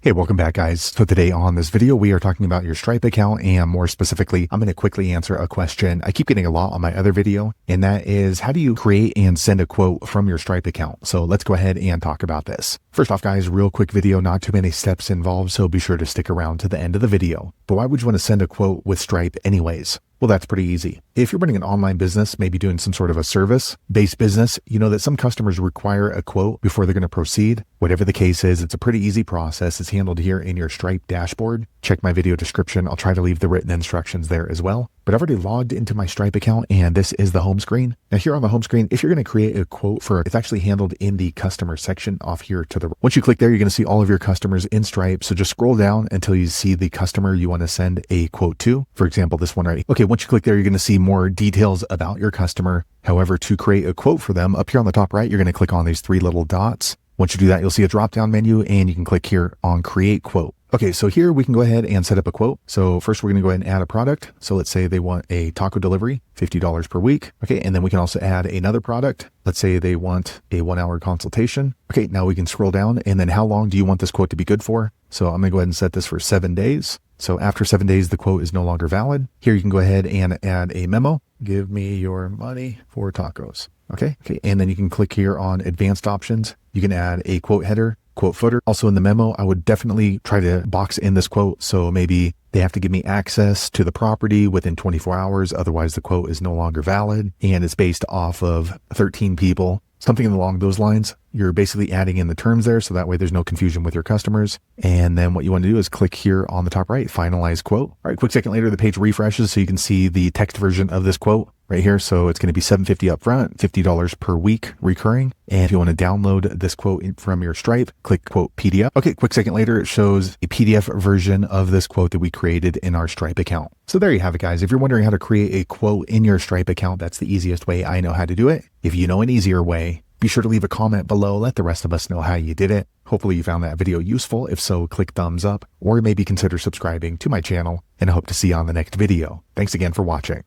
Hey, welcome back, guys. So today on this video, we are talking about your Stripe account, and more specifically, I'm going to quickly answer a question I keep getting a lot on my other video, and that is, how do you create and send a quote from your Stripe account? So let's go ahead and talk about this. First off, guys, real quick video, not too many steps involved, so be sure to stick around to the end of the video. But why would you want to send a quote with Stripe anyways? Well, that's pretty easy. If you're running an online business, maybe doing some sort of a service-based business, you know that some customers require a quote before they're going to proceed. Whatever the case is, it's a pretty easy process. It's handled here in your Stripe dashboard. Check my video description. I'll try to leave the written instructions there as well. But I've already logged into my Stripe account, and this is the home screen. Now here on the home screen, if you're going to create a quote it's actually handled in the customer section off here to the right. Once you click there, you're going to see all of your customers in Stripe. So just scroll down until you see the customer you want to send a quote to. For example, this one right here. Okay, once you click there, you're going to see more details about your customer. However, to create a quote for them, up here on the top right, you're going to click on these three little dots. Once you do that, you'll see a drop-down menu, and you can click here on Create Quote. Okay, so here we can go ahead and set up a quote. So first we're going to go ahead and add a product. So let's say they want a taco delivery, $50 per week. Okay, and then we can also add another product. Let's say they want a 1-hour consultation. Okay, now we can scroll down, and then how long do you want this quote to be good for? So I'm going to go ahead and set this for 7 days. So after 7 days, the quote is no longer valid. Here you can go ahead and add a memo. Give me your money for tacos. Okay, and then you can click here on advanced options. You can add a quote header, quote footer. Also in the memo, I would definitely try to box in this quote. So maybe they have to give me access to the property within 24 hours. Otherwise, the quote is no longer valid, and it's based off of 13 people. Something along those lines. You're basically adding in the terms there, so that way there's no confusion with your customers. And then what you want to do is click here on the top right, finalize quote. All right, quick second later, the page refreshes so you can see the text version of this quote right here. So it's going to be $750 up front, $50 per week recurring. And if you want to download this quote from your Stripe, click quote PDF. Okay, quick second later, it shows a PDF version of this quote that we created in our Stripe account. So there you have it, guys. If you're wondering how to create a quote in your Stripe account, that's the easiest way I know how to do it. If you know an easier way, be sure to leave a comment below. Let the rest of us know how you did it. Hopefully you found that video useful. If so, click thumbs up or maybe consider subscribing to my channel, and I hope to see you on the next video. Thanks again for watching.